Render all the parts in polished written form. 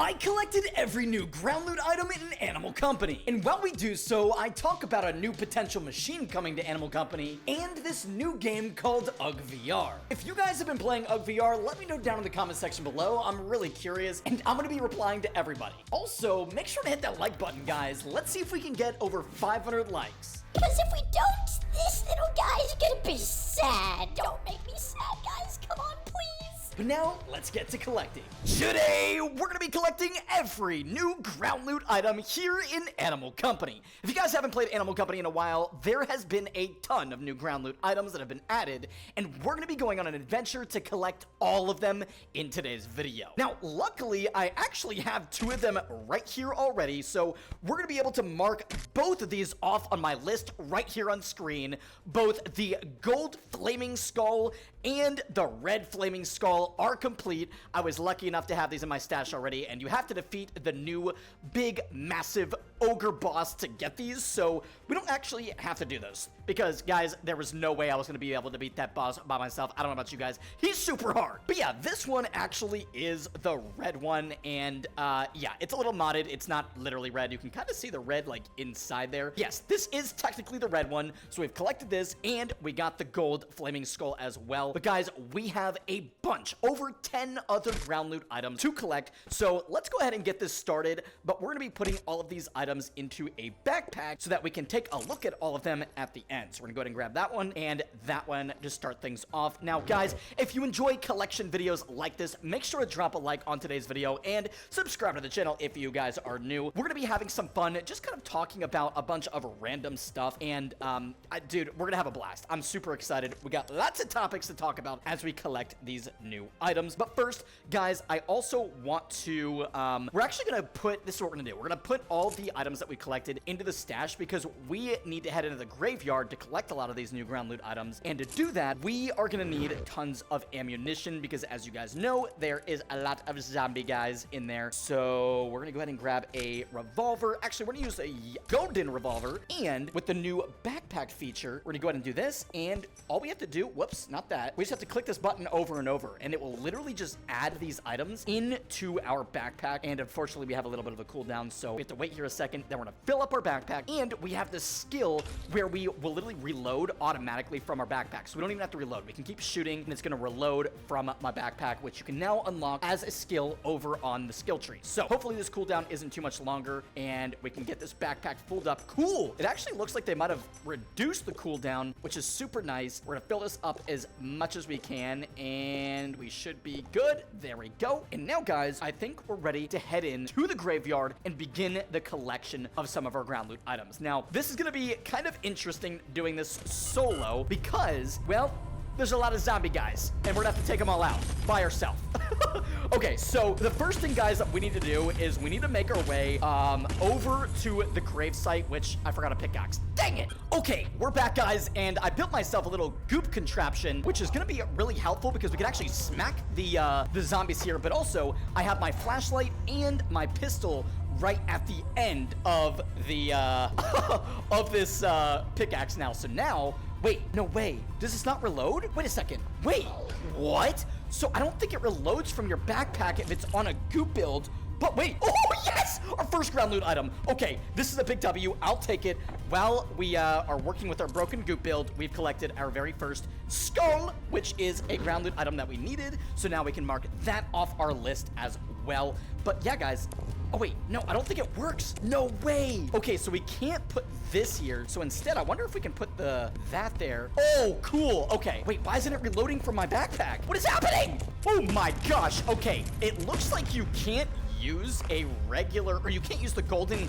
I collected every new ground loot item in Animal Company. And while we do so, I talk about a new potential machine coming to Animal Company and this new game called UG VR. If you guys have been playing UG VR, let me know down in the comment section below. I'm really curious and I'm gonna be replying to everybody. Also, make sure to hit that like button, guys. Let's see if we can get over 500 likes. Because if we don't, this little guy's gonna be sad. Don't make me sad, guys. Come on, please. But now, let's get to collecting. Today, we're gonna be collecting every new ground loot item here in Animal Company. If you guys haven't played Animal Company in a while, there has been a ton of new ground loot items that have been added, and we're gonna be going on an adventure to collect all of them in today's video. Now, luckily, I actually have 2 of them right here already, so we're gonna be able to mark both of these off on my list right here on screen. Both the gold flaming skull and the red flaming skull are complete. I was lucky enough to have these in my stash already, and you have to defeat the new big massive ogre boss to get these, so we don't actually have to do those because, guys, there was no way I was going to be able to beat that boss by myself. I don't know about you guys. He's super hard. But yeah, this one actually is the red one, and yeah, it's a little modded. It's not literally red. You can kind of see the red like inside there. Yes, this is technically the red one, so we've collected this, and we got the gold flaming skull as well. But guys, we have a bunch, over 10 other ground loot items to collect, so let's go ahead and get this started. But we're going to be putting all of these items into a backpack so that we can take a look at all of them at the end. So we're gonna go ahead and grab that one and that one to start things off. Now, guys, if you enjoy collection videos like this, make sure to drop a like on today's video and subscribe to the channel if you guys are new. We're gonna be having some fun, just kind of talking about a bunch of random stuff, and dude, we're gonna have a blast. I'm super excited. We got lots of topics to talk about as we collect these new items. But first, guys, I also want to, we're actually gonna put, this is what we're gonna do. We're gonna put all the items that we collected into the stash because we need to head into the graveyard to collect a lot of these new ground loot items. And to do that, we are gonna need tons of ammunition because, as you guys know, there is a lot of zombie guys in there. So we're gonna go ahead and grab a revolver. Actually, we're gonna use a golden revolver, and with the new backpack feature, we're gonna go ahead and do this, and all we have to do, whoops, not that, we just have to click this button over and over, and it will literally just add these items into our backpack. And unfortunately, we have a little bit of a cooldown, so we have to wait here a second. Then we're gonna fill up our backpack, and we have this skill where we will literally reload automatically from our backpack, so we don't even have to reload. We can keep shooting, and it's gonna reload from my backpack, which you can now unlock as a skill over on the skill tree. So hopefully this cooldown isn't too much longer, and we can get this backpack filled up. Cool! It actually looks like they might have reduced the cooldown, which is super nice. We're gonna fill this up as much as we can, and we should be good. There we go. And now, guys, I think we're ready to head in to the graveyard and begin the collection of some of our ground loot items. Now, this is gonna be kind of interesting doing this solo because, well, there's a lot of zombie guys, and we're gonna have to take them all out by ourselves. Okay, so the first thing, guys, that we need to do is we need to make our way over to the grave site, which I forgot a pickaxe. Dang it! Okay, we're back, guys, and I built myself a little goop contraption, which is gonna be really helpful because we can actually smack the zombies here, but also I have my flashlight and my pistol right at the end of the of this pickaxe now. So now, wait, no way. Does this not reload? Wait a second. Wait, what? So I don't think it reloads from your backpack if it's on a goop build. But wait, oh yes, our first ground loot item. Okay, this is a big W. I'll take it. While we are working with our broken goop build, we've collected our very first skull, which is a ground loot item that we needed. So now we can mark that off our list as well. But yeah, guys. Oh wait, no, I don't think it works. No way. Okay, so we can't put this here. So instead, I wonder if we can put that there. Oh, cool. Okay, wait, why isn't it reloading from my backpack? What is happening? Oh my gosh. Okay, it looks like you can't use a regular, or you can't use the golden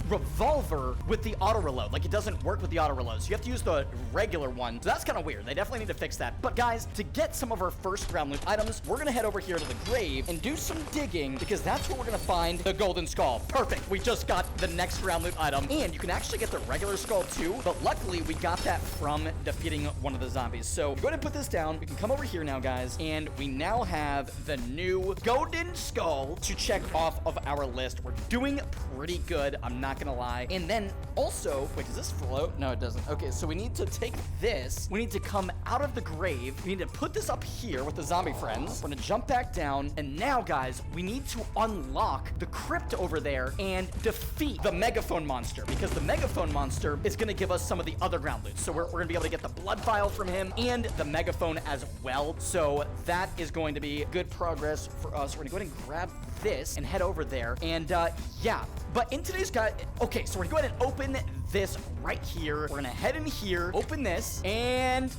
revolver with the auto reload. Like, it doesn't work with the auto reload, so you have to use the regular one. So that's kind of weird. They definitely need to fix that. But guys, to get some of our first ground loot items, we're gonna head over here to the grave and do some digging, because that's where we're gonna find the golden skull. Perfect. We just got the next ground loot item, and you can actually get the regular skull too, but luckily we got that from defeating one of the zombies. So go ahead and put this down. We can come over here now, guys, and we now have the new golden skull to check check off of our list. We're doing pretty good, I'm not gonna lie. And then also, wait, does this float? No, it doesn't. Okay, so we need to take this. We need to come out of the grave. We need to put this up here with the zombie friends. We're gonna jump back down. And now, guys, we need to unlock the crypt over there and defeat the megaphone monster, because the megaphone monster is gonna give us some of the other ground loot. So we're gonna be able to get the blood vial from him and the megaphone as well. So that is going to be good progress for us. We're gonna go ahead and grab this and head over there. And yeah, but in today's guide, okay, so we're gonna go ahead and open this right here. We're gonna head in here, open this, and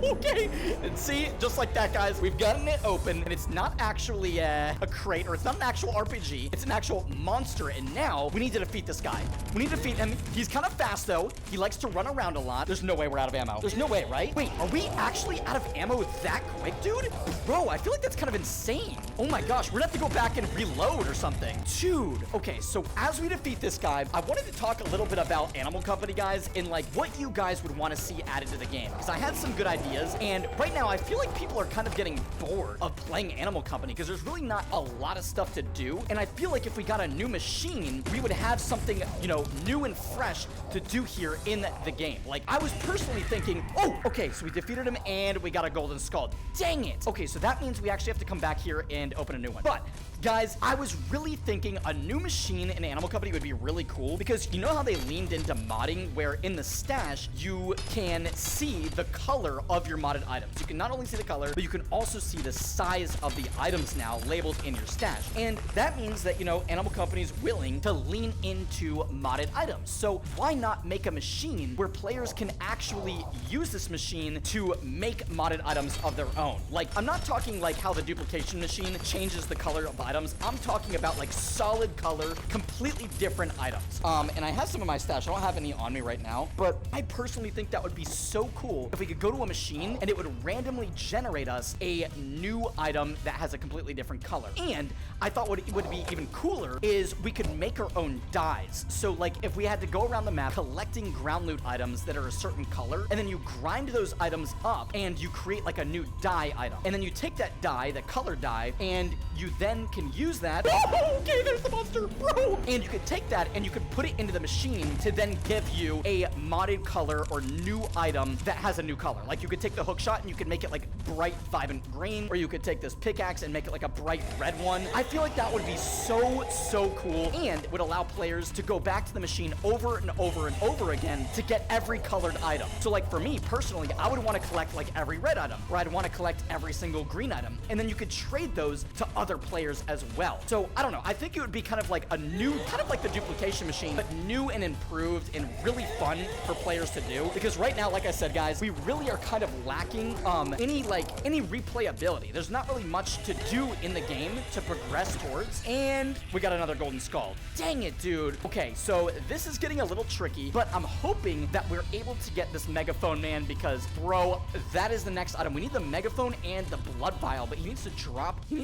okay, and see, just like that, guys, we've gotten it open, and it's not actually a crate, or it's not an actual RPG, it's an actual monster. And now we need to defeat this guy. We need to defeat him. He's kind of fast, though. He likes to run around a lot. There's no way we're out of ammo. There's no way, right? Wait, are we actually out of ammo that quick, dude? Bro, I feel like that's kind of insane. Oh my gosh, we're gonna have to go back and reload or something. Dude, okay, so as we defeat this guy, I wanted to talk a little bit about Animal Company, guys, and like what you guys would want to see added to the game, because I had some good ideas, and right now I feel like people are kind of getting bored of playing Animal Company because there's really not a lot of stuff to do. And I feel like if we got a new machine, we would have something, you know, new and fresh to do here in the game. Like, I was personally thinking, oh, okay, so we defeated him and we got a golden skull. Dang it. Okay, so that means we actually have to come back here and open a new one. But guys, I was really thinking a new machine in Animal Company would be really cool, because you know how they leaned into modding, where in the stash you can see the color of your modded items. You can not only see the color, but you can also see the size of the items now labeled in your stash. And that means that, you know, Animal Company is willing to lean into modded items. So why not make a machine where players can actually use this machine to make modded items of their own? Like, I'm not talking like how the duplication machine changes the color of items. I'm talking about like solid color, completely different items. And I have some in my stash. I don't have any on me right now, but I personally think that would be so cool if we could go to a machine and it would randomly generate us a new item that has a completely different color. And I thought what would be even cooler is we could make our own dyes. So like if we had to go around the map collecting ground loot items that are a certain color, and then you grind those items up and you create like a new dye item. And then you take that dye, the color dye, and you then can use that. Oh, okay, there's the monster, bro. And you could take that and you could put it into the machine to then give you a modded color or new item that has a new color. Like you could take the hook shot and you could make it like bright, vibrant green, or you could take this pickaxe and make it like a bright red one. I feel like that would be so cool, and it would allow players to go back to the machine over and over and over again to get every colored item. So like for me personally, I would want to collect like every red item, or I'd want to collect every single green item, and then you could trade those to other players as well. So I don't know, I think it would be kind of like a new, kind of like the duplication machine, but new and improved and really fun for players to do. Because right now, like I said, guys, we really are kind of lacking any replayability. There's not really much to do in the game to progress towards. And we got another golden skull. Dang it, dude. Okay, so this is getting a little tricky, but I'm hoping that we're able to get this megaphone man, because bro, that is the next item. We need the megaphone and the blood vial, but he needs to drop the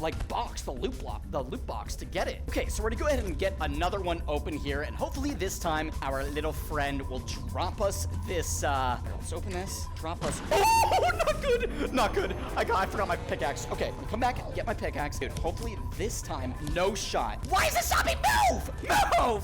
like box, the loot box to get it. Okay, so we're gonna go ahead and get another one open here, and hopefully this time our little friend will drop us this let's open this. Drop us. Oh, not good. I forgot my pickaxe. Okay, come back and get my pickaxe. Dude, hopefully this time no shot. Why is the zombie move? Oh,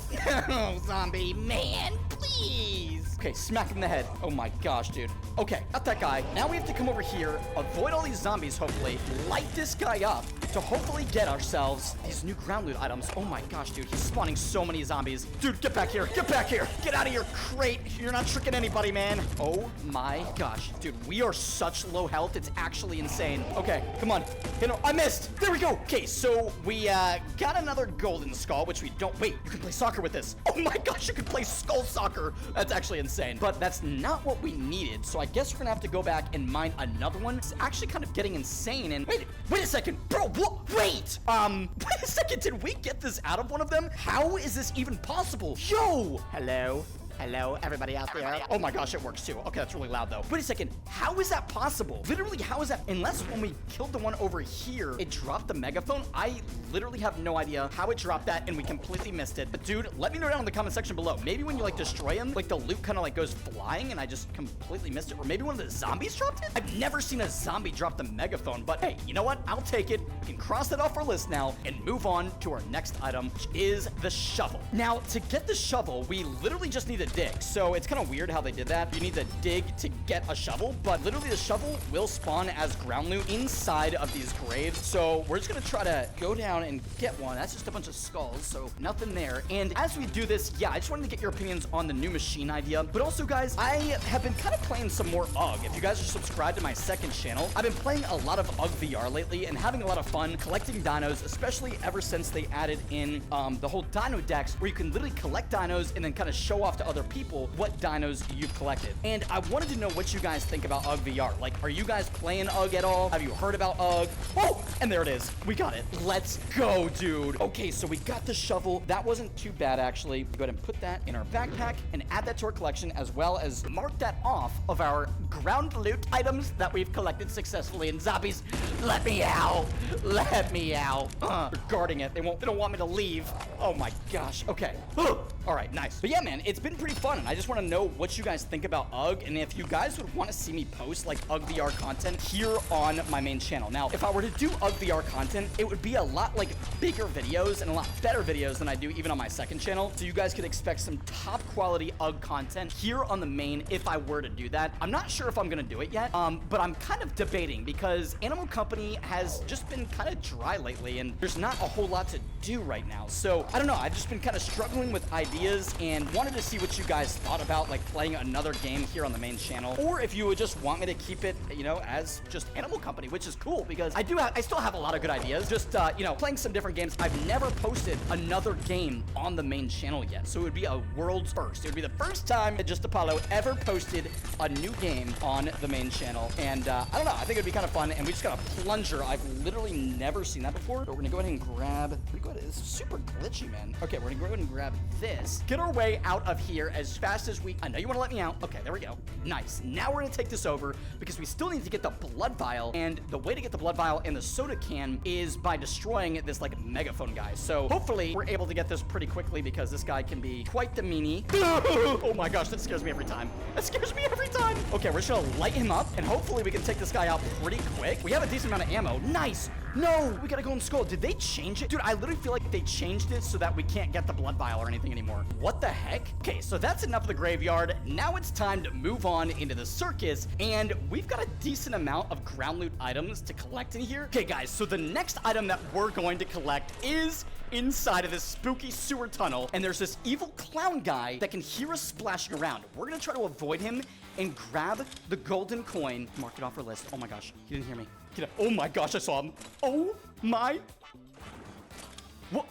zombie man, please. Okay, smack him in the head. Oh my gosh, dude. Okay, got that guy. Now we have to come over here, avoid all these zombies, hopefully, light this guy up to hopefully get ourselves these new ground loot items. Oh my gosh, dude, he's spawning so many zombies. Dude, get back here. Get back here. Get out of your crate. You're not tricking anybody, man. Oh my gosh, dude, we are such low health. It's actually insane. Okay, come on. You know, I missed. There we go. Okay, so we got another golden skull, which we don't. Wait, you can play soccer with this. Oh my gosh, you can play skull soccer. That's actually insane. But that's not what we needed. So I guess we're gonna have to go back and mine another one. It's actually kind of getting insane. And wait a second, bro. What? Wait. Wait a second. Did we get this out of one of them? How is this even possible? Yo. Hello. Hello, everybody out there. Oh my gosh, it works too. Okay, that's really loud though. Wait a second. How is that possible? Literally, how is that? Unless when we killed the one over here, it dropped the megaphone. I literally have no idea how it dropped that and we completely missed it. But dude, let me know down in the comment section below. Maybe when you like destroy him, like the loot kind of like goes flying and I just completely missed it. Or maybe one of the zombies dropped it? I've never seen a zombie drop the megaphone, but hey, you know what? I'll take it. We can cross that off our list now and move on to our next item, which is the shovel. Now, to get the shovel, we literally just need to dig. So it's kind of weird how they did that. You need to dig to get a shovel, but literally the shovel will spawn as ground loot inside of these graves. So we're just gonna try to go down and get one. That's just a bunch of skulls, so nothing there. And as we do this, yeah, I just wanted to get your opinions on the new machine idea. But also, guys, I have been kind of playing some more UG. If you guys are subscribed to my second channel, I've been playing a lot of UG VR lately and having a lot of fun collecting dinos, especially ever since they added in the whole dino decks where you can literally collect dinos and then kind of show off to other people what dinos you've collected. And I wanted to know what you guys think about UG VR. Like, are you guys playing UG at all? Have you heard about UG? Oh, and there it is. We got it. Let's go, dude. Okay, so we got the shovel. That wasn't too bad, actually. Go ahead and put that in our backpack and add that to our collection, as well as mark that off of our ground loot items that we've collected successfully. And zombies, let me out. Let me out. They're guarding it. They don't want me to leave. Oh my gosh. Okay. All right, nice. But yeah, man, it's been pretty fun. And I just want to know what you guys think about UG and if you guys would want to see me post like UG VR content here on my main channel. Now, if I were to do UG VR content, it would be a lot like bigger videos and a lot better videos than I do even on my second channel. So you guys could expect some top quality UG content here on the main if I were to do that. I'm not sure if I'm going to do it yet, but I'm kind of debating because Animal Company has just been kind of dry lately and there's not a whole lot to do right now. So I don't know. I've just been kind of struggling with ideas and wanted to see what you guys thought about like playing another game here on the main channel, or if you would just want me to keep it, you know, as just Animal Company, which is cool because I still have a lot of good ideas. Just, you know, playing some different games. I've never posted another game on the main channel yet. So it would be a world's first. It would be the first time that Just Apollo ever posted a new game on the main channel. And I don't know, I think it'd be kind of fun. And we just got a plunger. I've literally never seen that before. So we're gonna go ahead and grab, it's super glitchy, man. Okay, we're gonna go ahead and grab this. Get our way out of here as fast as I know you wanna let me out. Okay, there we go. Nice. Now we're gonna take this over because we still need to get the blood vial. And the way to get the blood vial and the soda can is by destroying this like megaphone guy. So hopefully we're able to get this pretty quickly because this guy can be quite the meanie. Oh my gosh, that scares me every time. That scares me every time. Okay, we're just gonna light him up and hopefully we can take this guy out pretty quick. We have a decent amount of ammo. Nice. No, we got a golden skull. Did they change it? Dude, I literally feel like they changed it so that we can't get the blood vial or anything anymore. What the heck? Okay, so that's enough of the graveyard. Now it's time to move on into the circus, and we've got a decent amount of ground loot items to collect in here. Okay, guys, so the next item that we're going to collect is inside of this spooky sewer tunnel, and there's this evil clown guy that can hear us splashing around. We're gonna try to avoid him and grab the golden coin. Mark it off our list. Oh my gosh, he didn't hear me. Get up. Oh my gosh, I saw him. Oh my. What?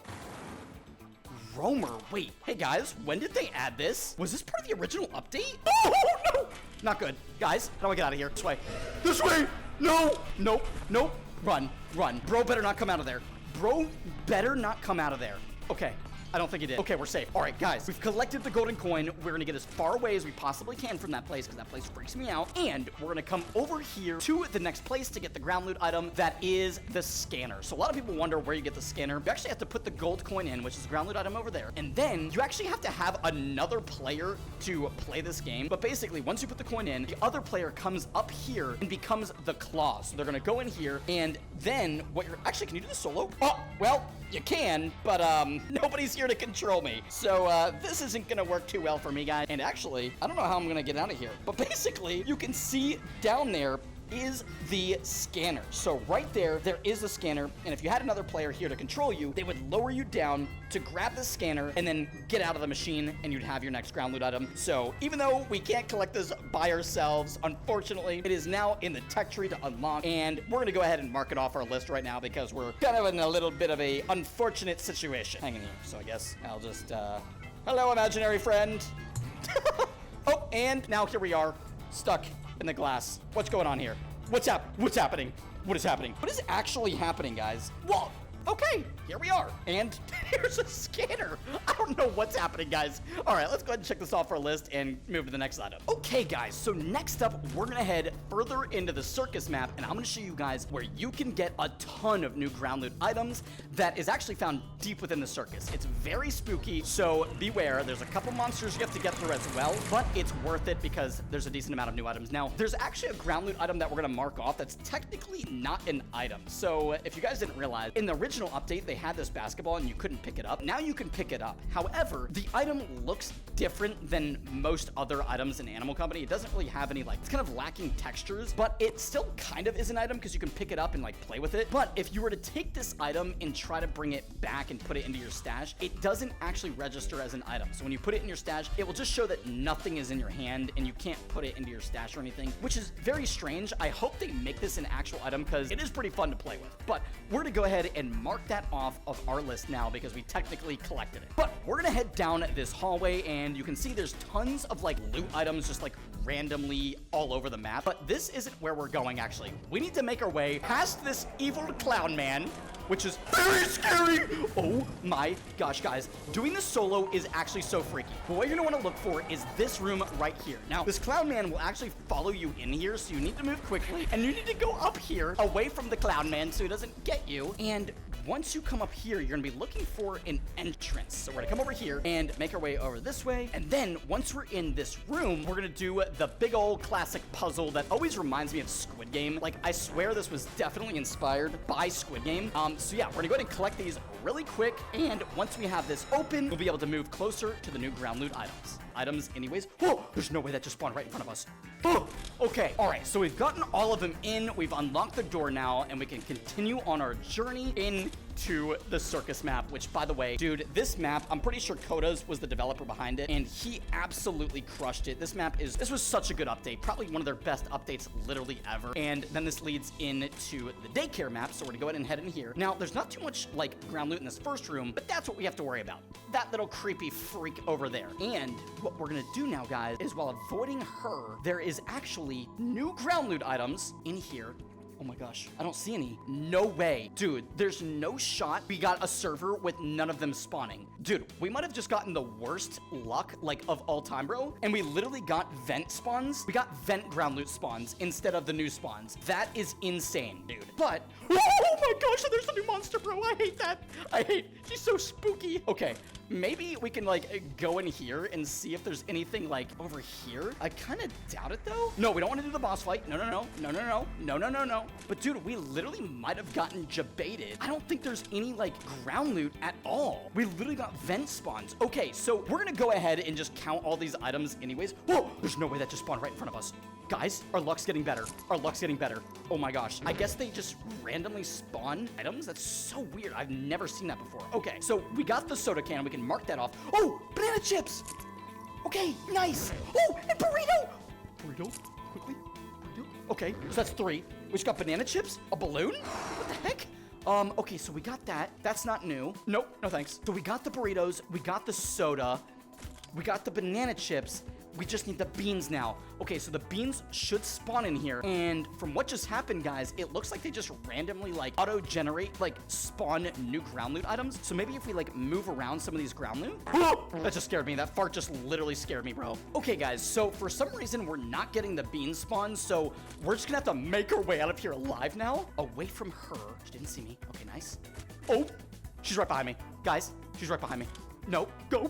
Roamer. Wait. Hey guys, when did they add this? Was this part of the original update? Oh no! Not good. Guys, how do I get out of here? This way. This way! No! Nope. Nope. Run. Run. Bro better not come out of there. Bro better not come out of there. Okay. I don't think it did. Okay, we're safe. All right, guys, we've collected the golden coin. We're gonna get as far away as we possibly can from that place because that place freaks me out. And we're gonna come over here to the next place to get the ground loot item that is the scanner. So a lot of people wonder where you get the scanner. You actually have to put the gold coin in, which is the ground loot item over there. And then you actually have to have another player to play this game. But basically, once you put the coin in, the other player comes up here and becomes the claw. So they're gonna go in here and then actually, can you do this solo? Oh, well, you can, but nobody's here to control me. So this isn't gonna work too well for me, guys. And actually, I don't know how I'm gonna get out of here. But basically, you can see down there is the scanner. So right there is the scanner. And if you had another player here to control you, they would lower you down to grab the scanner and then get out of the machine and you'd have your next ground loot item. So even though we can't collect this by ourselves, unfortunately, it is now in the tech tree to unlock. And we're gonna go ahead and mark it off our list right now because we're kind of in a little bit of a unfortunate situation. Hang in here. So I guess I'll just, hello, imaginary friend. Oh, and now here we are, stuck in the glass. What's going on here? What's happening? What is happening? What is actually happening, guys? Well, Okay, here we are. And here's a scanner. I don't know what's happening, guys. All right, let's go ahead and check this off our list and move to the next item. Okay, guys, so next up, we're gonna head further into the circus map, and I'm gonna show you guys where you can get a ton of new ground loot items that is actually found deep within the circus. It's very spooky, so beware. There's a couple monsters you have to get through as well, but it's worth it because there's a decent amount of new items. Now, there's actually a ground loot item that we're gonna mark off that's technically not an item. So if you guys didn't realize, in the original update, they had this basketball and you couldn't pick it up. Now you can pick it up. However, the item looks different than most other items in Animal Company. It doesn't really have any, like, it's kind of lacking textures, but it still kind of is an item because you can pick it up and like play with it. But if you were to take this item and try to bring it back and put it into your stash, it doesn't actually register as an item. So when you put it in your stash, it will just show that nothing is in your hand and you can't put it into your stash or anything, which is very strange. I hope they make this an actual item because it is pretty fun to play with. But we're gonna go ahead and mark that off of our list now because we technically collected it. But we're gonna head down this hallway and you can see there's tons of like loot items just like randomly all over the map. But this isn't where we're going actually. We need to make our way past this evil clown man, which is very scary. Oh my gosh, guys. Doing this solo is actually so freaky. But what you're gonna wanna look for is this room right here. Now, this clown man will actually follow you in here, so you need to move quickly, and you need to go up here away from the clown man so he doesn't get you. And once you come up here, you're gonna be looking for an entrance. So we're gonna come over here and make our way over this way. And then once we're in this room, we're gonna do the big old classic puzzle that always reminds me of Squid Game. Like, I swear this was definitely inspired by Squid Game. So yeah, we're gonna go ahead and collect these really quick. And once we have this open, we'll be able to move closer to the new ground loot items anyways. Whoa, there's no way that just spawned right in front of us. Oh, okay. All right, so we've gotten all of them in. We've unlocked the door now, and we can continue on our journey into the circus map, which, by the way, dude, this map, I'm pretty sure Kodas was the developer behind it, and he absolutely crushed it. This was such a good update, probably one of their best updates literally ever. And then this leads into the daycare map, so we're gonna go ahead and head in here. Now, there's not too much, like, ground loot in this first room, but that's what we have to worry about. That little creepy freak over there. And what we're gonna do now, guys, is while avoiding her, there is actually new ground loot items in here. Oh my gosh, I don't see any. No way. Dude, there's no shot we got a server with none of them spawning. Dude, we might have just gotten the worst luck, like, of all time, bro. And we literally got vent spawns. We got vent ground loot spawns instead of the new spawns. That is insane, dude. But, oh my gosh, there's the new monster, bro. I hate that. She's so spooky. Okay, maybe we can, like, go in here and see if there's anything, like, over here. I kind of doubt it, though. No, we don't want to do the boss fight. No. But dude, we literally might have gotten jebaited. I don't think there's any like ground loot at all. We literally got vent spawns. Okay, so we're gonna go ahead and just count all these items anyways. Whoa, there's no way that just spawned right in front of us. Guys, our luck's getting better. Our luck's getting better. Oh my gosh. I guess they just randomly spawn items? That's so weird. I've never seen that before. Okay, so we got the soda can. We can mark that off. Oh, banana chips. Okay, nice. Oh, and burrito. Burrito, quickly. Burrito. Okay, so that's 3. We just got banana chips? A balloon? What the heck? Okay, so we got that. That's not new. Nope, no thanks. So we got the burritos, we got the soda, we got the banana chips. We just need the beans now. Okay, so the beans should spawn in here. And from what just happened, guys, it looks like they just randomly, like, auto-generate, like, spawn new ground loot items. So maybe if we, like, move around some of these ground loot. That just scared me. That fart just literally scared me, bro. Okay, guys, so for some reason, we're not getting the beans spawn. So we're just gonna have to make our way out of here alive now. Away from her. She didn't see me. Okay, nice. Oh, she's right behind me. Guys, she's right behind me. No, go,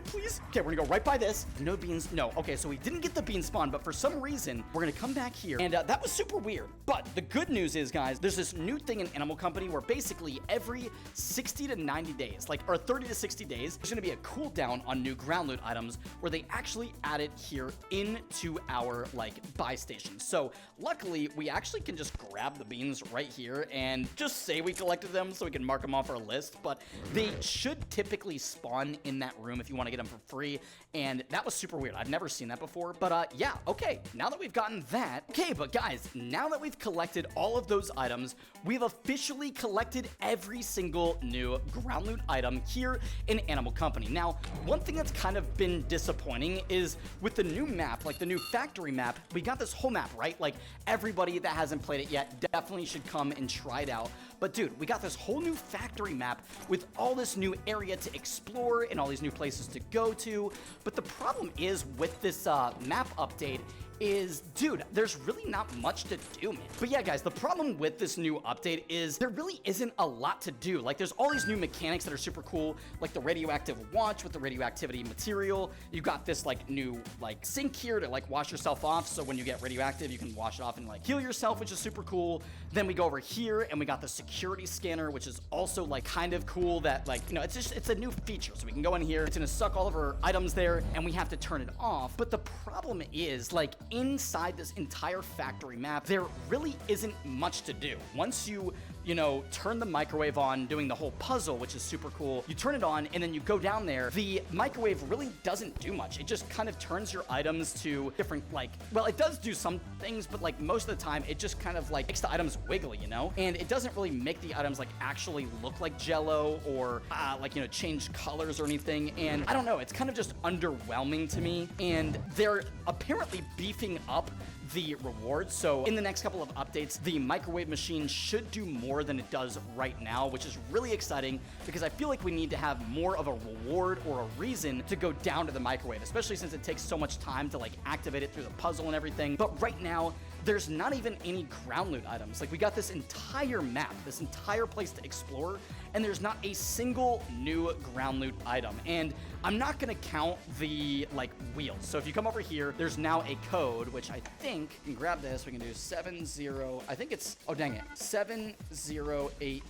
please. Okay, we're gonna go right by this. No beans, no. Okay, so we didn't get the bean spawn, but for some reason, we're gonna come back here. And that was super weird. But the good news is, guys, there's this new thing in Animal Company where basically every 60 to 90 days, like, or 30 to 60 days, there's gonna be a cooldown on new ground loot items where they actually add it here into our, like, buy station. So luckily, we actually can just grab the beans right here and just say we collected them so we can mark them off our list. But they should typically spawn in that room if you want to get them for free, and that was super weird. I've never seen that before, but yeah, okay, now that we've gotten that, okay, but guys, now that we've collected all of those items, we've officially collected every single new ground loot item here in Animal Company. Now, one thing that's kind of been disappointing is with the new map, like the new factory map, we got this whole map, right? Like, everybody that hasn't played it yet definitely should come and try it out. But dude, we got this whole new factory map with all this new area to explore and all these new places to go to. But the problem is with this map update is, dude, there's really not much to do, man. But yeah, guys, the problem with this new update is there really isn't a lot to do. Like, there's all these new mechanics that are super cool, like the radioactive watch with the radioactivity material. You got this, like, new, like, sink here to, like, wash yourself off, so when you get radioactive, you can wash it off and, like, heal yourself, which is super cool. Then we go over here, and we got the security scanner, which is also, like, kind of cool that, like, you know, it's a new feature, so we can go in here, it's gonna suck all of our items there, and we have to turn it off. But the problem is, like, inside this entire factory map, there really isn't much to do. Once you know, turn the microwave on doing the whole puzzle, which is super cool, you turn it on and then you go down there, the microwave really doesn't do much. It just kind of turns your items to different, like, well, it does do some things, but like most of the time, it just kind of like makes the items wiggly, you know? And it doesn't really make the items like actually look like Jello or like, you know, change colors or anything. And I don't know, it's kind of just underwhelming to me. And they're apparently beefing up the rewards. So in the next couple of updates, the microwave machine should do more than it does right now, which is really exciting because I feel like we need to have more of a reward or a reason to go down to the microwave, especially since it takes so much time to like activate it through the puzzle and everything. But right now, there's not even any ground loot items. Like, we got this entire map, this entire place to explore, and there's not a single new ground loot item. And I'm not gonna count the, like, wheels. So if you come over here, there's now a code, which I think, you can grab this, we can do 70, I think it's, oh dang it, 7080.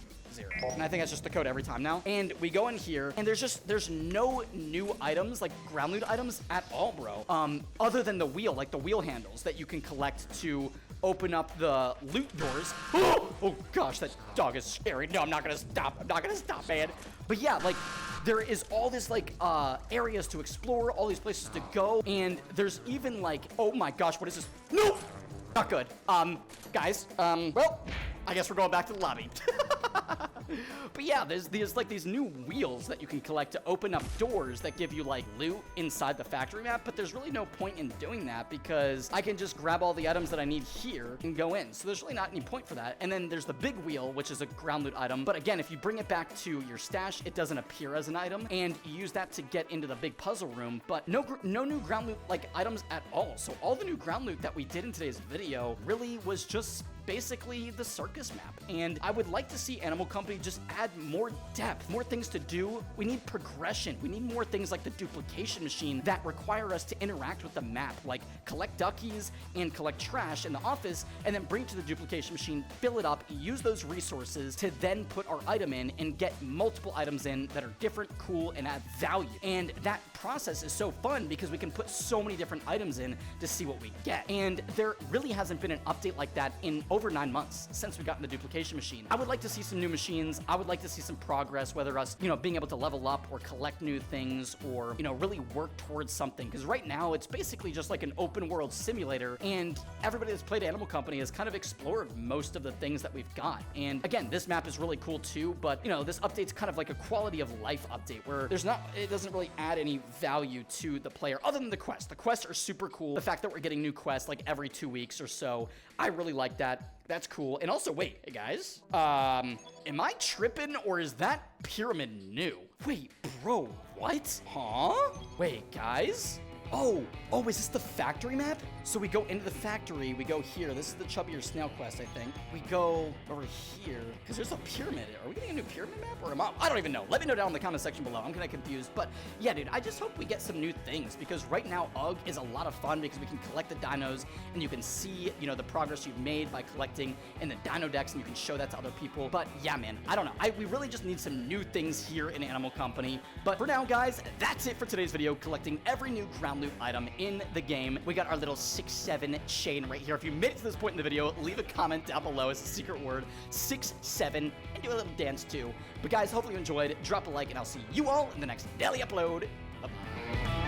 And I think that's just the code every time now. And we go in here, and there's no new items, like ground loot items at all, bro. Other than the wheel, like the wheel handles that you can collect to open up the loot doors. Oh gosh, that dog is scary. No, I'm not gonna stop. I'm not gonna stop, man. But yeah, like, there is all this, like, areas to explore, all these places to go, and there's even, like, oh my gosh, what is this? No! Not good. Guys, well, I guess we're going back to the lobby. But yeah, there's like these new wheels that you can collect to open up doors that give you like loot inside the factory map, but there's really no point in doing that because I can just grab all the items that I need here and go in. So there's really not any point for that. And then there's the big wheel, which is a ground loot item. But again, if you bring it back to your stash, it doesn't appear as an item, and you use that to get into the big puzzle room, but no new ground loot like items at all. So all the new ground loot that we did in today's video really was just basically the circus map. And I would like to see Animal Company just add more depth, more things to do. We need progression. We need more things like the duplication machine that require us to interact with the map, like collect duckies and collect trash in the office, and then bring it to the duplication machine, fill it up, use those resources to then put our item in and get multiple items in that are different, cool, and add value. And that process is so fun because we can put so many different items in to see what we get. And there really hasn't been an update like that in over 9 months since we got in the duplication machine. I would like to see some new machines. I would like to see some progress, whether us, you know, being able to level up or collect new things or, you know, really work towards something. Because right now it's basically just like an open world simulator, and everybody that's played Animal Company has kind of explored most of the things that we've got. And again, this map is really cool too, but you know, this update's kind of like a quality of life update where it doesn't really add any value to the player other than the quests. The quests are super cool. The fact that we're getting new quests like every 2 weeks or so, I really like that. That's cool. And also, wait, hey guys, am I tripping or is that pyramid new? Wait, bro, what? Huh? Wait, guys? Oh, is this the factory map? So we go into the factory, we go here. This is the Chubbier Snail quest, I think. We go over here, because there's a pyramid. Are we getting a new pyramid map, or I don't even know. Let me know down in the comment section below. I'm kind of confused. But yeah, dude, I just hope we get some new things, because right now, UGG is a lot of fun because we can collect the dinos, and you can see, you know, the progress you've made by collecting in the dino decks, and you can show that to other people. But yeah, man, I don't know. We really just need some new things here in Animal Company. But for now, guys, that's it for today's video, collecting every new ground loot item in the game. We got our little 6-7 chain right here. If you made it to this point in the video, leave a comment down below as a secret word, 6-7, and do a little dance too. But guys, hopefully you enjoyed. Drop a like, and I'll see you all in the next daily upload. Bye-bye.